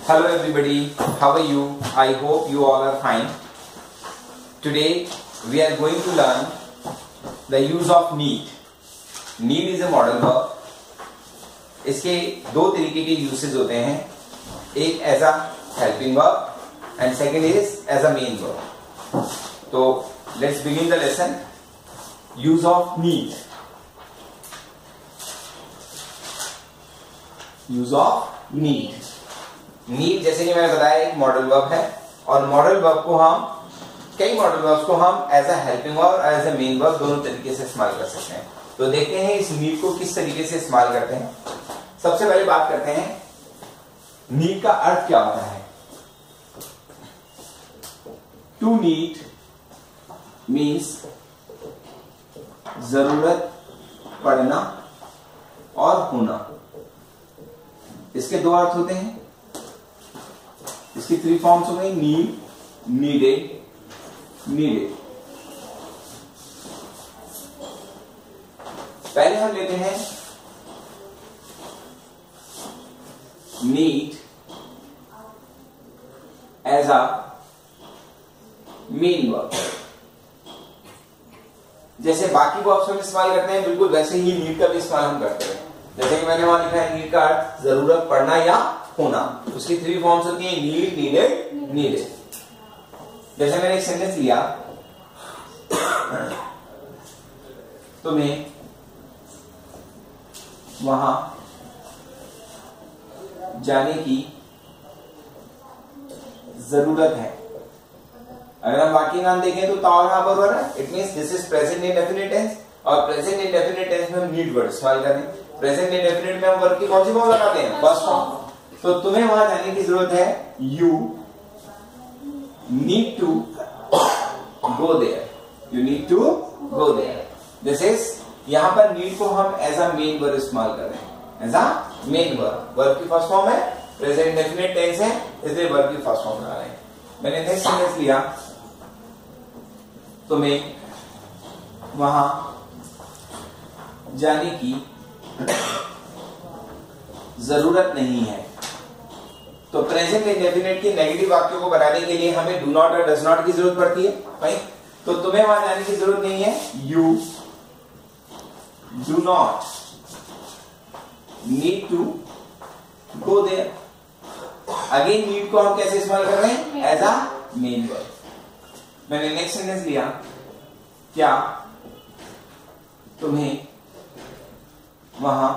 Hello everybody, how are you? I hope you all are fine. Today we are going to learn the use of need. Need is a modal verb. इसके दो तरीके के usage होते हैं, एक as a helping verb and second is as a main verb. तो let's begin the lesson. Use of need. Use of need. Need जैसे कि मैंने बताया एक मॉडल वर्ब है और मॉडल वर्ब को हम कई मॉडल वर्ब्स को हम एज अ हेल्पिंग वर्ब और एज अ मेन वर्ब दोनों तरीके से इस्तेमाल कर सकते हैं. तो देखते हैं इस नीड को किस तरीके से इस्तेमाल करते हैं. सबसे पहले बात करते हैं नीड का अर्थ क्या होता है. टू नीड मीन्स जरूरत पड़ना और होना. इसके दो अर्थ होते हैं. इसकी थ्री फॉर्म्स हो गई. Need, needed, needed. पहले हम लेते हैं need as a main verb. जैसे बाकी वर्ब्स हम इस्तेमाल करते हैं बिल्कुल वैसे ही नीड का भी इस्तेमाल हम करते हैं. जैसे कि मैंने वहां लिखा है नीड का अर्थ जरूरत पड़ना या होना. उसकी थ्री फॉर्म्स होती हैं. Need, needed, needed. जैसे मैंने एक सेंटेंस लिया, तुम्हें वहां जाने की जरूरत है. अगर हम वाक्य नाम देखें तो ताऊ यहां पर वर्ब है. It means this is present indefinite tense और प्रेजेंट इंडेफिनिट टेंस में हम नीड वर्ड इस्तेमाल करें. प्रेजेंट इंडेफिनिट में हम वर्ब की कौन सी फॉर्म लगाते हैं? First form. तो तुम्हें वहां जाने की जरूरत है. You need to go there. You need to go there. This is यहां पर नीड को हम एज अ मेन वर्ब इस्तेमाल कर रहे हैं. As a main verb. Verb की फर्स्ट फॉर्म है, प्रेजेंट इंडेफिनिट टेंस है, इसलिए वर्ब की फर्स्ट फॉर्म लगा रहे हैं. मैंने नेक्स्ट सेंटेंस लिया, तुम्हें वहां जाने की जरूरत नहीं है. तो प्रेजेंट इंडेफिनिट के नेगेटिव वाक्यों को बनाने के लिए हमें डू नॉट और डज नॉट की जरूरत पड़ती है. भाई तो तुम्हें वहां जाने की जरूरत नहीं है. You do not need to go there. Again need को हम कैसे इस्तेमाल कर रहे हैं? As a main verb. मैंने नेक्स्ट सेंटेंस लिया, क्या तुम्हें वहां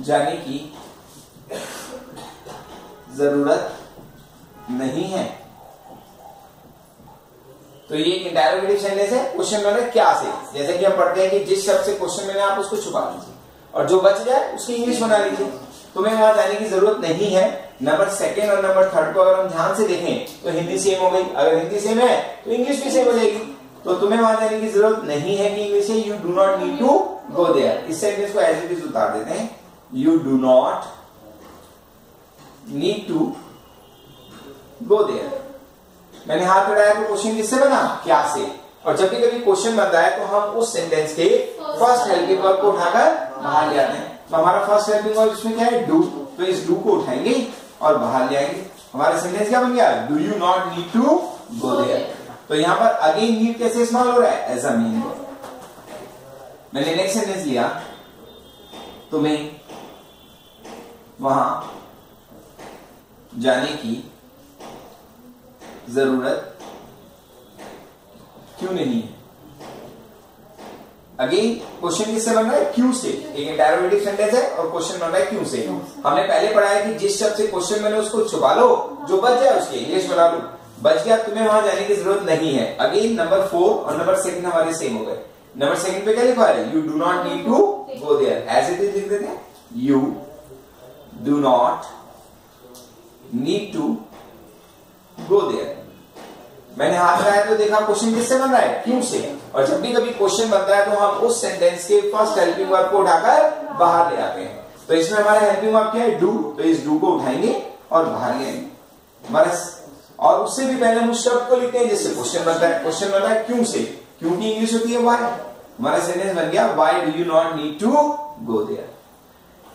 जाने की जरूरत नहीं है. तो ये एक इंटरोगेटिव सेंटेंस है. क्वेश्चन में क्या से, जैसे कि हम पढ़ते हैं कि जिस शब्द से क्वेश्चन में आप उसको छुपा लीजिए और जो बच जाए उसकी इंग्लिश बना लीजिए. तुम्हें वहां जाने की जरूरत नहीं है. नंबर सेकेंड और नंबर थर्ड को अगर हम ध्यान से देखें तो हिंदी सेम हो गई. अगर हिंदी सेम है तो इंग्लिश भी सेम हो जाएगी. तो तुम्हें वहां जाने की जरूरत नहीं है कि इंग्लिश है you do not need to go there. इस सेंटेंस को एज इट इज उतार देते हैं. You do not need to go there. मैंने हाथ बढ़ाया तो क्वेश्चन किससे बना? क्या से. और जब भी कभी क्वेश्चन बनता है तो हम उस सेंटेंस के फर्स्ट हेल्पिंग वर्ब को उठाकर बाहर ले आते हैं. तो हमारा फर्स्ट हेल्पिंग वर्ब इसमें क्या है? डू. तो इस डू को उठाएंगे और बाहर ले आएंगे. हमारा सेंटेंस क्या बन गया? Do you not need to go there. तो यहां पर अगेन नीड कैसे इस्तेमाल हो रहा है? As a main verb. मैंने नेक्स्ट सेंटेंस लिया, तुम्हें वहां जाने की जरूरत क्यों नहीं है. अगेन क्वेश्चन किससे बन रहा है? क्यों से. एक इंटरोगेटिव सेंटेंस है और क्वेश्चन बन रहा है क्यों से. हमने पहले पढ़ा है कि जिस शब्द से क्वेश्चन बने उसको छुपा लो, जो बच जाए उसकी इंग्लिश बना लो. बच गया, तुम्हें वहां जाने की जरूरत नहीं है. अगेन नंबर 4 और नंबर 2 हमारे सेम हो गए. नंबर 2 पे क्या लिखा है? You do not need to go there. As it is लिख देते हैं. You do not need to go there. मैंने हाथ लगाया तो देखा क्वेश्चन किससे बन रहा है? क्यों से. और जब भी कभी क्वेश्चन बनता है तो हम उस सेंटेंस के फर्स्ट हेल्पिंग वर्ब को उठाकर बाहर ले आते हैं. तो इसमें हमारा हेल्पिंग वर्ब क्या है? डू. तो इस डू को उठाएंगे और बाहर ले आएंगे हमारा. और उससे भी पहले हम उस शब्द को लिखते हैं जिससे क्वेश्चन बनता है. क्वेश्चन बनता है क्यों से. क्यों की इंग्लिश होती है वाई. हमारा सेंटेंस बन गया, why do you not need to go there.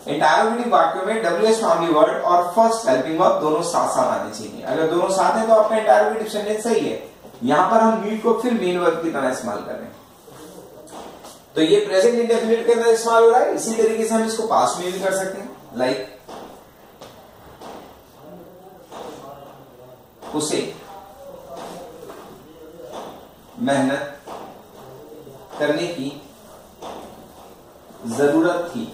Interrogative वाक्यों में WH फैमिली वर्ड और फर्स्ट हेल्पिंग वर्ब दोनों साथ साथ आने चाहिए। अगर दोनों साथ हैं तो आपका इंटरोगेटिव सेंटेंस सही है। यहां पर हम नीड को फिर मेन वर्ब की तरह इस्तेमाल कर रहे हैं, तो ये प्रेजेंट इंडेफिनिट के अंदर इस्तेमाल हो रहा है। इसी तरीके से हम इसको पास्ट में भी कर सकते हैं, लाइक उसे मेहनत करने की जरूरत थी।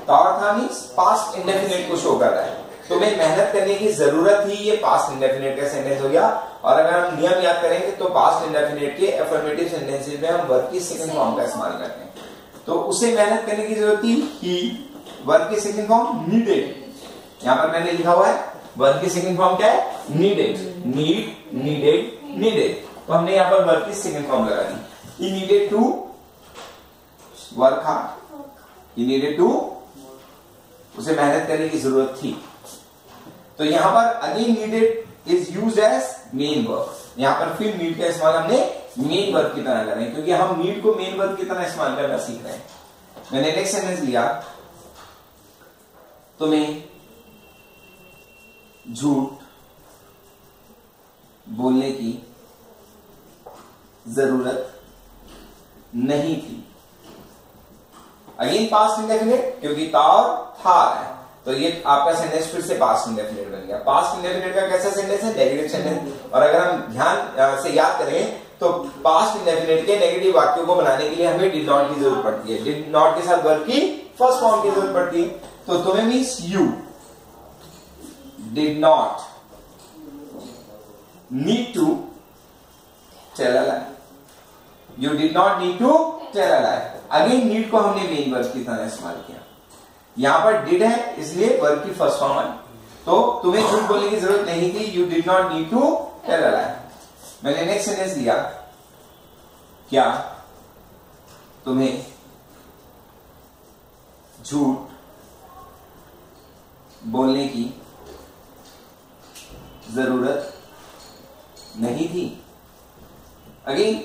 था मींस पास्ट इंडेफिनिट को शो कर रहा है, तो मैं मेहनत करने की जरूरत थी, ये पास्ट इंडेफिनिट का सेंटेंस हो गया। और अगर हम नियम याद करेंगे तो पास्ट इंडेफिनिट के अफर्मेटिव सेंटेंसेस में हम वर्ब की सेकंड फॉर्म का इस्तेमाल करते हैं। तो उसे मेहनत करने की जरूरत थी, ही, वर्ब की सेकंड फॉर्म नीडेड। यहां पर मैंने लिखा हुआ है वर्ब की सेकंड फॉर्म क्या है, नीडेड, नीड, नीडेड, नीडेड। तो हमने यहां पर वर्ब की सेकंड फॉर्म लगा दी। He needed to work hard, he needed to, उसे मेहनत करने की जरूरत थी। तो यहां पर again needed is used as main verb. यहां पर फिर नीड का इस्तेमाल हमने मेन वर्ब की तरह कर रहे हैं, क्योंकि हम नीड को मेन वर्ब की तरह इस्तेमाल करना सीख रहे हैं। मैंने नेक्स्ट सेंटेंस लिया, तुम्हें झूठ बोलने की जरूरत नहीं थी। अगेन पास्ट इंडेफिनिट, क्योंकि था और था है, तो ये आपका सेंटेंस फिर से पास्ट इंडेफिनिट बन गया। पास्ट इंडेफिनिट का कैसा सेंटेंस है, नेगेटिव सेंटेंस। और अगर हम ध्यान से याद करें तो पास्ट इंडेफिनिट के नेगेटिव वाक्यों को बनाने के लिए हमें डिड नॉट की जरूरत पड़ती है। डिड नॉट के साथ वर्ब की फर्स्ट फॉर्म की जरूरत पड़ती है। तो तुम्हें means you did not need to tell a lie, you did not need to tell a lie. Again need को हमने मेन वर्ब की तरह इस्तेमाल किया। यहां पर डिड है इसलिए वर्ब की फर्स्ट फॉर्म है, तो तुम्हें झूठ बोलने की जरूरत नहीं थी, you did not need to tell a lie. मैंने नेक्स्ट सेंटेंस लिया, क्या तुम्हें झूठ बोलने की जरूरत नहीं थी। अगेन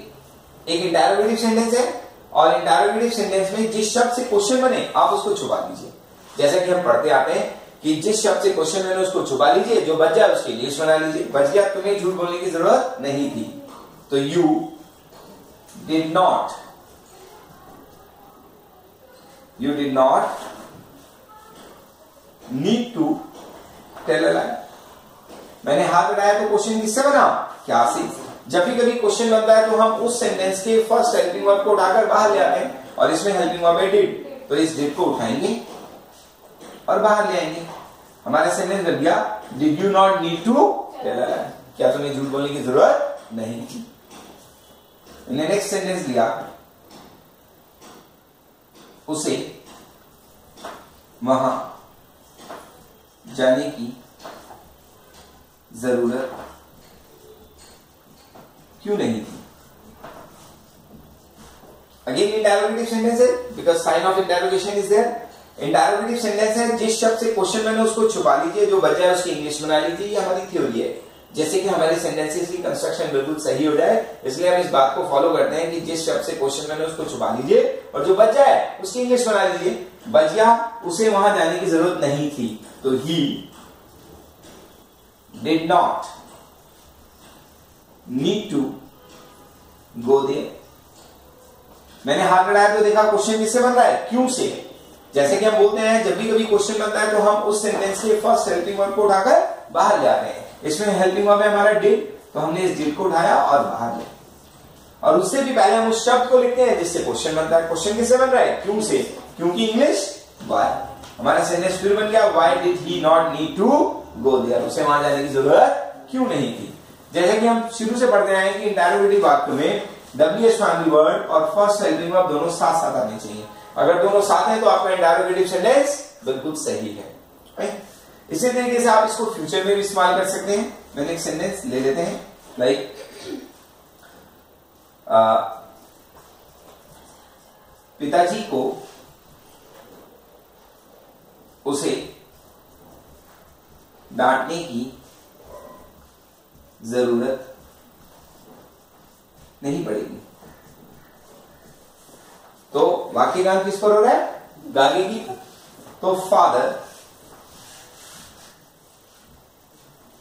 एक इंटरोगेटिव सेंटेंस है, और इंटरोगेटिव सेंटेंस में जिस शब्द से क्वेश्चन बने आप उसको छुपा दीजिए। जैसा कि हम पढ़ते आते हैं कि जिस शब्द से क्वेश्चन बने उसको छुपा लीजिए, जो बच जाए उसके इंग्लिश बना लीजिए। बच गया, तुम्हें झूठ बोलने की जरूरत नहीं थी, तो you did not, you did not need to tell a lie. मैंने हाथ बढ़ाया तो क्वेश्चन किससे बना, क्या से। जब भी कभी क्वेश्चन बनता है तो हम उस सेंटेंस के फर्स्ट हेल्पिंग वर्ब को उठाकर बाहर ले आते हैं, और इसमें हेल्पिंग वर्ब है डिड, तो इस डिड को उठाएंगे और बाहर ले आएंगे। हमारा सेंटेंस बन गया, did you not need to tell a lie, क्या तुम्हें झूठ बोलने की जरूरत नहीं थी। मैंने नेक्स्ट सेंटेंस लिया, उसे वहां जाने की जरूरत क्यों नहीं थी। अगेन इंटरोगेटिव सेंटेंस है, because sign of interrogation is there. Interrogative sentence है, जिस शब्द से क्वेश्चन बने उसको छुपा लीजिए, जो बच जाए उसकी इंग्लिश बना लीजिए। ये हमारी थ्योरी है, जैसे कि हमारे सेंटेंसेस की कंस्ट्रक्शन बिल्कुल सही हो जाए, इसलिए हम इस बात को फॉलो करते हैं कि जिस शब्द से क्वेश्चन बने उसको छुपा लीजिए, और जो बच जाए उसकी इंग्लिश बना लीजिए। बच गया, उसे वहां जाने की जरूरत नहीं थी, तो he did not need to go there. मैंने हाथ बढ़ाया तो देखा क्वेश्चन किससे बन रहा है, क्यों से। जैसे कि हम बोलते हैं जब भी कभी क्वेश्चन बनता है तो हम उस सेंटेंस के फर्स्ट हेल्पिंग वर्ब को उठाकर बाहर ले आते हैं। इसमें हेल्पिंग वर्ब है हमारा डिड, तो हमने इस डिड को उठाया और बाहर ले, और उससे भी पहले हम उस शब्द को लिखते हैं जिससे क्वेश्चन बनता है। क्वेश्चन किससे बन रहा है, क्यों से, क्योंकि इंग्लिश वाई। हमारा सेंटेंस फिर बन गया, why did he not need to go there, उसे वहां जाने की जरूरत क्यों नहीं थी। जैसे कि हम शुरू से पढ़ते आए कि इंटरोगेटिव वाक्य में WH फैमिली वर्ड और फर्स्ट हेल्पिंग वर्ब दोनों साथ साथ आने चाहिए। अगर दोनों साथ हैं तो आपका इंटरोगेटिव सेंटेंस बिल्कुल सही है। इसी तरीके से आप इसको फ्यूचर में भी इस्तेमाल कर सकते हैं। मैंने एक सेंटेंस ले लेते हैं, लाइक पिताजी को उसे डांटने की जरूरत नहीं पड़ेगी। तो वाक्य काम किस पर हो रहा है, गाली की, तो father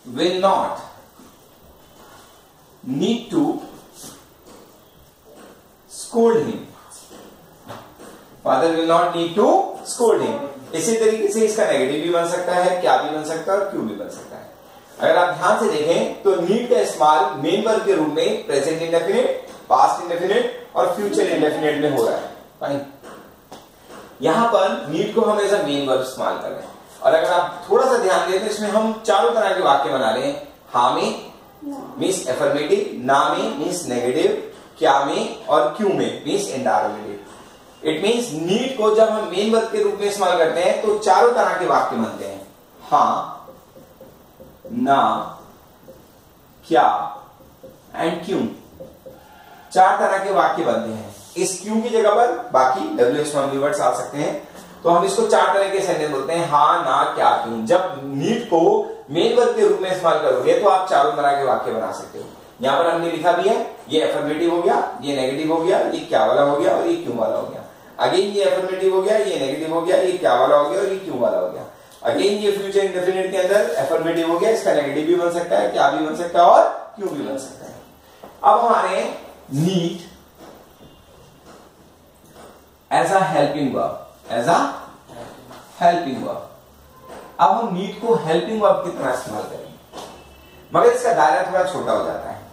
will not need to scold him, father will not need to scold him. इसी तरीके से इसका नेगेटिव भी बन सकता है, क्या भी बन सकता है और क्यों भी बन सकता है। अगर आप ध्यान से देखें तो नीड का इस्तेमाल मेन वर्ब के रूप में प्रेजेंट इंडेफिनिट, पास्ट इंडेफिनिट और फ्यूचर इंडेफिनिट में हो रहा है। फाइन, यहां पर नीड को हम एज अ मेन वर्ब इस्तेमाल कर रहे हैं। और अगर आप थोड़ा सा ध्यान दें तो इसमें हम चारों तरह के वाक्य बना रहे हैं। हाँ में मीन्स एफर्मेटिव, ना में मीन्स नेगेटिव, क्या में और क्यों में मीन्स इंडायरेक्टिव। इट मीन्स नीड को जब हम मेन वर्ब के रूप में इस्तेमाल करते हैं तो चारों तरह के वाक्य बनते हैं। हाँ, ना, क्या एंड क्यों, चार तरह के वाक्य बनते हैं। इस क्यों की जगह पर बाकी WH1 वर्ड्स आ सकते हैं, तो हम इसको चार तरह के सेंटेंस बोलते हैं। हाँ, ना, क्या, क्यों। जब नीड को मेन वर्ब के रूप में इस्तेमाल करोगे तो आप चारों तरह के वाक्य बना सकते हो। यहां पर हमने लिखा भी है, ये एफर्मेटिव हो गया, ये नेगेटिव हो गया, ये क्या वाला हो गया और ये क्यों वाला हो गया। अगेन ये एफर्मेटिव हो गया, ये नेगेटिव हो गया, ये क्या वाला हो गया और ये क्यों वाला हो गया। अगेन ये फ्यूचर इंडेफिनिट के अंदर एफर्मेटिव हो गया, इसका नेगेटिव भी बन सकता है, क्या भी बन सकता है और क्यों भी बन सकता है। अब हमारे need as a helping verb, as a helping verb. अब हम नीड को हेल्पिंग वर्ब की तरह इस्तेमाल करेंगे, मगर इसका दायरा थोड़ा छोटा हो जाता है।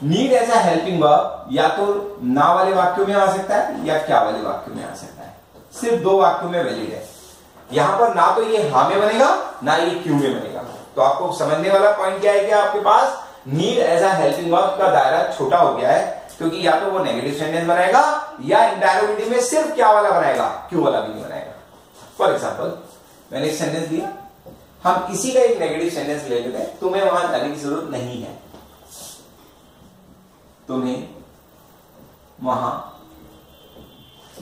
Need as a helping verb या तो ना वाले वाक्यों में आ सकता है या क्या वाले वाक्यों में आ सकता है। सिर्फ दो वाक्यों में वैलिड है। यहां पर ना तो ये हाँ में बनेगा, ना ये क्यों में बनेगा। तो आपको समझने वाला पॉइंट क्या है कि आपके पास need as a helping verb का दायरा छोटा हो गया है, क्योंकि या तो वो नेगेटिव सेंटेंस बनाएगा या इंडायरेक्टिव में सिर्फ क्या वाला बनाएगा, क्यों वाला भी नहीं बनाएगा। फॉर एग्जाम्पल, मैंने एक सेंटेंस दिया, हम इसी का एक नेगेटिव सेंटेंस ले लेते हैं। तुम्हें वहां जाने की जरूरत नहीं है, तुम्हें वहां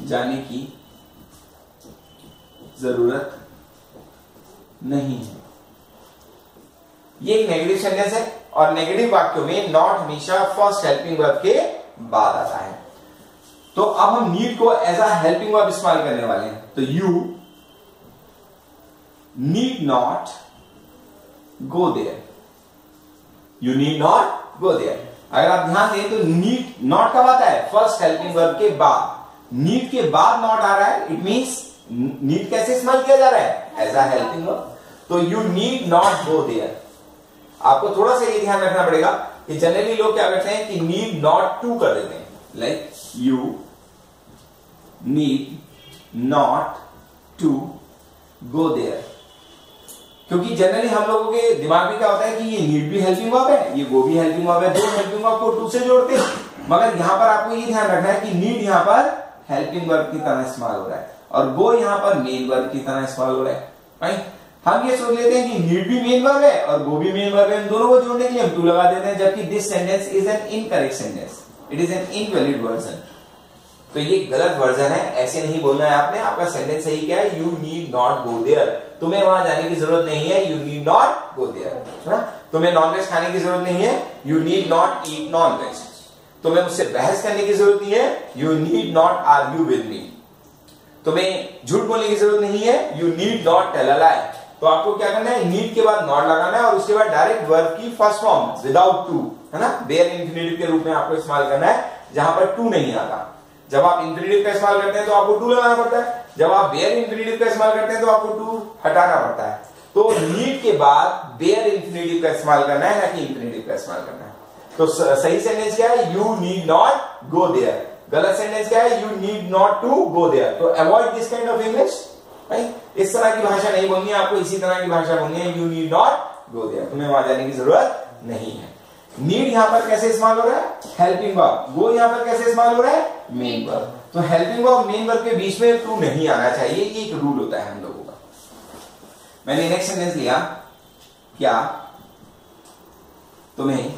जाने की जरूरत नहीं है। ये एक नेगेटिव सेंटेंस है और नेगेटिव वाक्यों में नॉट हमेशा फर्स्ट हेल्पिंग वर्ब के बाद आता है। तो अब हम नीड को एज अ हेल्पिंग वर्ब इस्तेमाल करने वाले हैं। तो you need not go there, you need not go there. अगर आप ध्यान दें तो नीड नॉट कब आता है, फर्स्ट हेल्पिंग वर्ब के बाद। नीड के बाद नॉट आ रहा है, इट मींस नीड कैसे इस्तेमाल किया जा रहा है, एज अ हेल्पिंग वर्ब। तो you need not go there. आपको थोड़ा सा ये ध्यान रखना पड़ेगा कि जनरली लोग क्या करते हैं कि नीड नॉट टू कर देते हैं, like you need not to go there. क्योंकि जनरली हम लोगों के दिमाग में क्या होता है कि ये नीड भी हेल्पिंग वर्ब है, ये वो भी हेल्पिंग वर्ब है, दो हेल्पिंग वर्ब को टू से जोड़ते हैं। मगर यहां पर आपको ये ध्यान रखना है कि नीड यहां पर हेल्पिंग वर्ब की तरह इस्तेमाल हो रहा है और गो यहां पर मेन वर्ब की तरह इस्तेमाल हो रहा है। राइट, हम ये सोच लेते हैं कि नीड भी मेन वर्ब है और गो भी मेन वर्ब है, इन दोनों को जोड़ने के लिए हम टू लगा देते हैं, जबकि this sentence is an incorrect sentence, it is an invalid version. तो ये गलत वर्जन है, ऐसे नहीं बोलना है आपने। आपका सेंटेंस सही क्या है, you need not go there, तुम्हें वहां जाने की जरूरत नहीं है, you need not go there. तुम्हें नॉनवेज खाने की जरूरत नहीं है, you need not eat nonveg. तुम्हें मुझसे बहस करने की जरूरत नहीं है, you need not argue with me. तुम्हें झूठ बोलने की जरूरत नहीं है, you need not tell a lie. तो आपको क्या करना है, नीड के बाद नॉट लगाना है और उसके बाद डायरेक्ट वर्ब की फर्स्ट फॉर्म विदाउट टू, है ना, बेयर इंफिनिटिव के रूप में आपको इस्तेमाल करना है, जहां पर टू नहीं आता। जब आप इंफिनिटिव का इस्तेमाल करते हैं तो आपको टू लगाना पड़ता है, जब आप बेयर इंफिनिटिव का इस्तेमाल करते हैं तो आपको टू हटाना पड़ता है। तो नीड के बाद बेयर इंफिनिटिव का इस्तेमाल करना है, ना कि इंफिनिटिव का इस्तेमाल करना है। तो सही सेंटेंस क्या है, you need not go there. गलत सेंटेंस क्या है, you need not to go there. तो avoid this kind of English. इस तरह की भाषा नहीं बोलनी है आपको, इसी तरह की भाषा बोलनी है, you need not go there, तुम्हें वहां जाने की जरूरत नहीं है। नीड यहां पर कैसे इस्तेमाल हो रहा है, हेल्पिंग वर्ब। गो यहां पर कैसे इस्तेमाल हो रहा है, मेन वर्ब। तो हेल्पिंग वर्ब मेन वर्ब के बीच में टू नहीं आना चाहिए, ये एक रूल होता है हम लोगों का। मैंने नेक्स्ट सेंटेंस लिया, क्या तुम्हें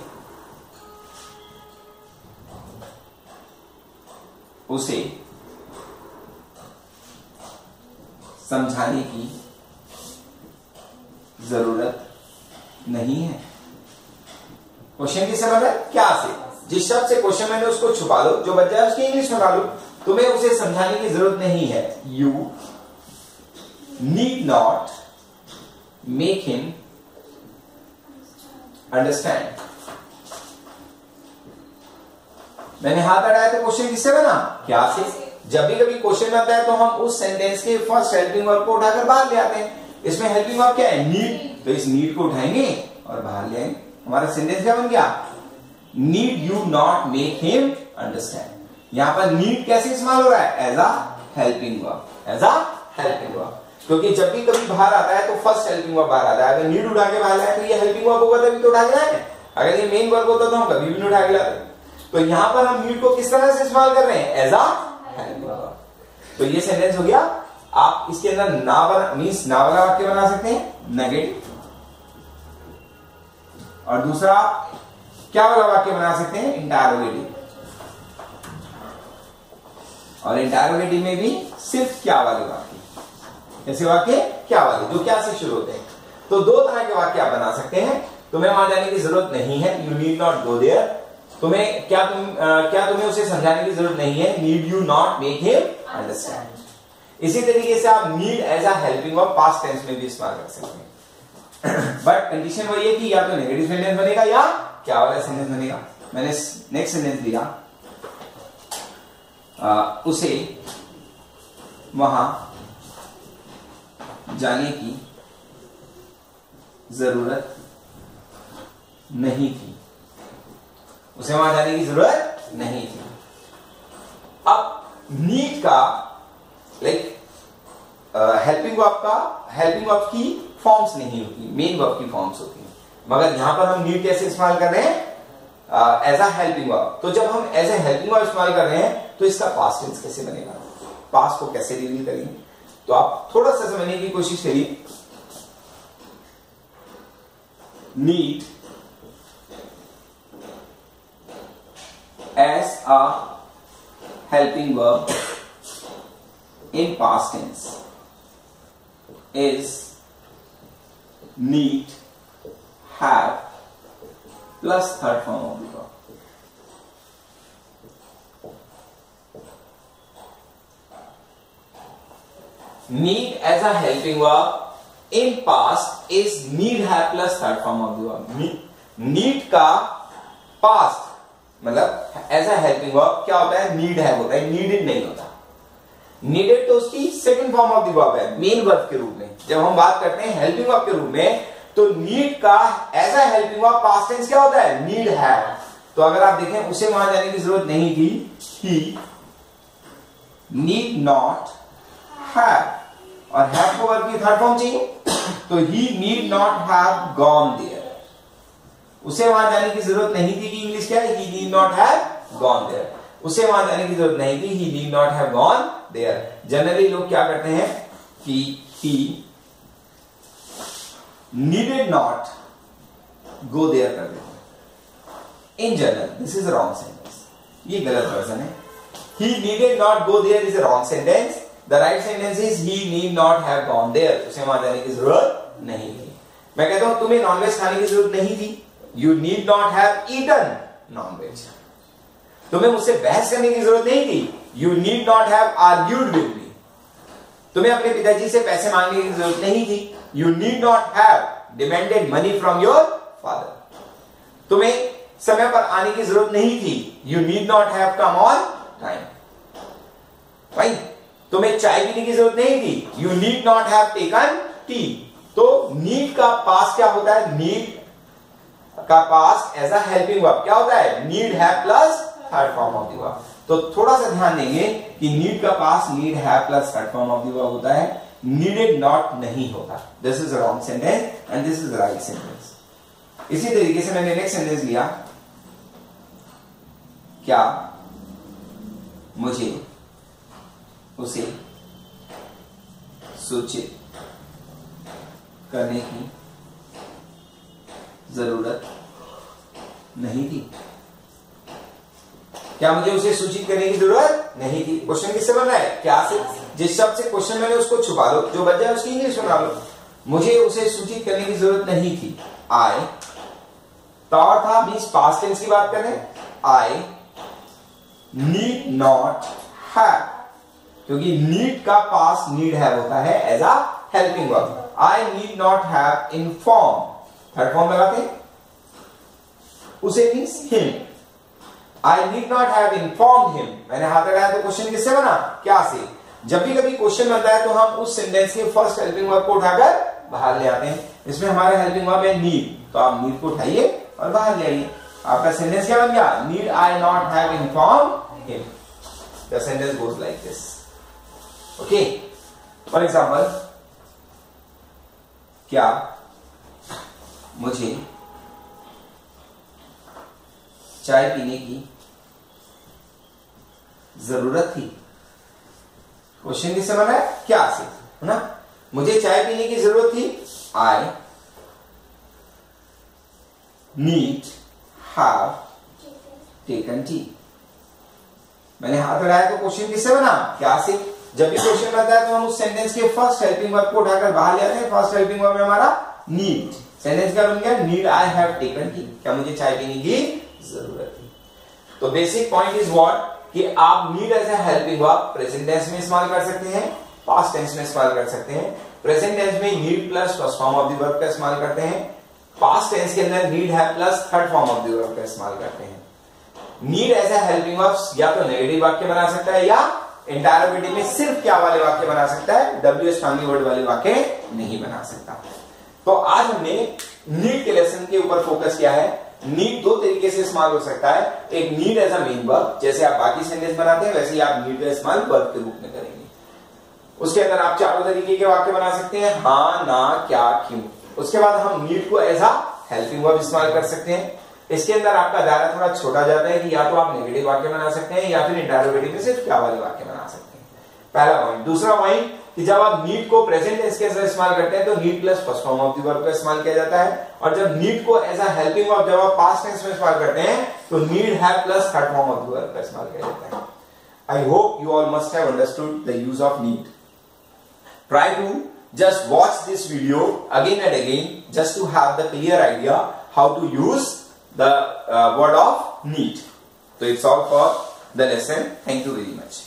उसे समझाने की जरूरत नहीं है। क्वेश्चन की समझ है, क्या से जिस शब्द से क्वेश्चन मैंने उसको छुपा लो, जो बच जाए उसकी इंग्लिश में डालो। तुम्हें उसे समझाने की जरूरत नहीं है, you need not make him understand. मैंने हाथ अड़ाया तो क्वेश्चन किससे बना? क्या से। जब भी कभी क्वेश्चन बनता है तो हम उस सेंटेंस के फर्स्ट हेल्पिंग वर्ब को उठाकर बाहर ले आते हैं। इसमें हेल्पिंग वर्ब क्या है? नीड। तो इस नीड को उठाएंगे और बाहर ले आएंगे। हमारा सेंटेंस क्या बन गया? Need you not make him understand. यहां पर नीड कैसे इस्तेमाल हो रहा है? As a helping verb, as a helping verb. क्योंकि जब भी कभी बाहर आता है तो फर्स्ट हेल्पिंग वर्ब बाहर आता है। अगर नीड उठा के बाहर लाए तो ये हेल्पिंग वर्ब होगा तभी तो उठा के लाए। अगर ये मेन वर्ब होता तो हम कभी भी नहीं उठा के लाते। तो यहां पर हम नीड को किस तरह से इस्तेमाल कर रहे हैं? As a helping verb. तो ये सेंटेंस हो गया। आप इसके अंदर ना बना मीन्स ना वाला वाक्य बना सकते हैं, नेगेटिव। और दूसरा क्या वाला वाक्य बना सकते हैं? इंटरोगेटिव। और इंटरोगेटिव में भी सिर्फ क्या वाले वाक्य। ऐसे वाक्य क्या वाले जो क्या से शुरू होते हैं। तो दो तरह के वाक्य आप बना सकते हैं। तुम्हें वहां जाने की जरूरत नहीं है, you need not go there. तुम्हें क्या तुम्हें उसे समझाने की जरूरत नहीं है, need you not make him understand. इसी तरीके से आप need as a helping verb past tense में भी इस्तेमाल कर सकते हैं। बट कंडीशन वही है कि या तो नेगेटिव सेंटेंस बनेगा या क्या वाला सेंटेंस बनेगा। मैंने नेक्स्ट सेंटेंस दिया, उसे वहां जाने की जरूरत नहीं थी। उसे वहां जाने की जरूरत नहीं थी। अब नीड का हेल्पिंग वर्ब की फॉर्म्स नहीं होती, मेन वर्ब की फॉर्म्स होती हैं। मगर यहां पर हम नीड कैसे इस्तेमाल कर रहे हैं? As a helping verb. तो जब हम एज ए हेल्पिंग वर्ब इस्तेमाल कर रहे हैं तो इसका पास्ट टेंस कैसे बनेगा, पास्ट को कैसे डील करेंगे। तो आप थोड़ा सा समझने की कोशिश करिए। Need as a helping verb in past tense is need, have plus third form of the verb. Need as a helping verb in past is need, have plus third form of the verb. Need का past मतलब as a helping verb क्या होता है? Need है होता है, needed नहीं होता। नीडेड तो उसकी second form of the verb है, मेन वर्ब के रूप में। जब हम बात करते हैं हेल्पिंग वर्ब के रूप में तो नीड का as a helping verb past tense क्या होता है? नीड है। तो अगर आप देखें उसे वहां जाने की जरूरत नहीं थी, ही नीड नॉट हैव। और हैव को वर्ब की थर्ड फॉर्म चाहिए तो he need not have gone there. उसे वहां जाने की जरूरत नहीं थी कि इंग्लिश क्या है? He need not have gone there. उसे वहां जाने की जरूरत नहीं थी, he need not have gone there. Generally लोग क्या करते हैं कि he needed not go there कर देते हैं। In general this is wrong sentence, ये गलत वर्जन है। He needed not go there is a wrong sentence. The right sentence is he need not have gone there. उसे वहां जाने की जरूरत नहीं थी। मैं कहता हूं तुम्हें नॉनवेज खाने की जरूरत नहीं थी, you need not have eaten nonveg. तुम्हें मुझसे बहस करने की जरूरत नहीं थी, you need not have argued with me. तुम्हें अपने पिताजी से पैसे मांगने की जरूरत नहीं थी, you need not have demanded money from your father. तुम्हें समय पर आने की जरूरत नहीं थी, you need not have come on time. भाई तुम्हें चाय पीने की जरूरत नहीं थी, you need not have taken T. तो नीड का पास क्या होता है? नीड का पास एज अ हेल्पिंग वर्ब क्या होता है? Need have plus third form of the verb. तो थोड़ा सा ध्यान देंगे कि नीड का past need have plus third form of the verb होता है, नीडेड नॉट नहीं होता। This is wrong sentence and this is right sentence. इसी तरीके से मैंने नेक्स्ट सेंटेंस लिया, क्या मुझे उसे सूचित करने की जरूरत नहीं थी। क्या मुझे उसे सूचित करने की जरूरत नहीं थी? क्वेश्चन किससे बन रहा है? क्या से। जिस शब्द से क्वेश्चन मैंने उसको छुपा लो, जो बच जाए उसकी इंग्लिश बना लो। मुझे उसे सूचित करने की जरूरत नहीं थी। आई और था मीन्स पास्ट टेंस की बात करें, आई नीड नॉट हैव, क्योंकि नीड का पास्ट नीड हैव होता है as a helping verb. I need not have inform, third form लगाते हैं, उसे means him. I need not have inform him, मैंने हाथ लगाया तो क्वेश्चन किससे बना, क्या से। जब भी कभी क्वेश्चन बनता है तो हम उस सेंटेंस के फर्स्ट हेल्पिंग वर्ब को उठाकर बाहर ले आते हैं। इसमें हमारा हेल्पिंग वर्ब है नीड, तो आप नीड को उठाइए और बाहर ले आइए। आपका सेंटेंस क्या बन गया, need I not have inform him. The sentence goes like this. Okay, for example, क्या मुझे चाय पीने की जरूरत थी। क्वेश्चन किससे बना है, क्या से, है ना। मुझे चाय पीने की जरूरत थी, I need have taken T. मैंने हाथ लगाया तो क्वेश्चन किससे बना, क्या से। जब भी क्वेश्चन बनता है तो हम उस सेंटेंस के फर्स्ट हेल्पिंग वर्ब को उठाकर बाहर ले आते हैं। फर्स्ट हेल्पिंग वर्ब है हमारा नीड। सेंटेंस क्या बन गया, need I have taken T, क्या मुझे चाय पीने की जरूरत थी। तो बेसिक पॉइंट इज व्हाट, कि आप need as a helping verb present tense में इस्तेमाल कर सकते हैं, पास्ट टेंस में इस्तेमाल कर सकते हैं। प्रेजेंट टेंस में need plus first form of the verb का इस्तेमाल करते हैं। पास्ट टेंस के अंदर नीड है plus third form of the verb का इस्तेमाल करते हैं। Need as a helping verb या तो नेगेटिव वाक्य बना सकता है या इंटारोगेटिव में सिर्फ क्या वाले वाक्य बना सकता है, डब्ल्यूएच फैमिली वर्ड वाले वाक्य नहीं बना सकता। तो आज हमने नीड के लेसन के ऊपर फोकस किया है। नीड दो तरीके से इस्तेमाल हो सकता है, एक need as a main verb, जैसे आप बाकी सेंटेंस बनाते हैं वैसे ही आप नीड का इस्तेमाल वर्ब के रूप में करेंगे। उसके अंदर आप चारों तरीके के वाक्य बना सकते हैं, हाँ, ना, क्या, क्यों। उसके बाद हम नीड को एज अ हेल्पिंग वर्ब इस्तेमाल कर सकते हैं। इसके अंदर आपका दायरा थोड़ा छोटा जाता है कि या तो आप नेगेटिव वाक्य बना सकते हैं या फिर इंटरोगेटिव में सिर्फ क्या वाले वाक्य बना सकते हैं। पहला पॉइंट। दूसरा पॉइंट कि जब आप नीड को प्रेजेंट टेंस के अंदर इस्तेमाल करते हैं तो need plus first form of the verb का इस्तेमाल किया जाता है, और जब नीड को एज अ हेल्पिंग वर्ब जब आप पास्ट टेंस में इस्तेमाल करते हैं तो need have plus third form of the verb का इस्तेमाल किया जाता है। I hope you all must have understood the use of need. Try to just watch this video again and again just to have the clear idea how to use the word of need. So it's all for the lesson. Thank you very much.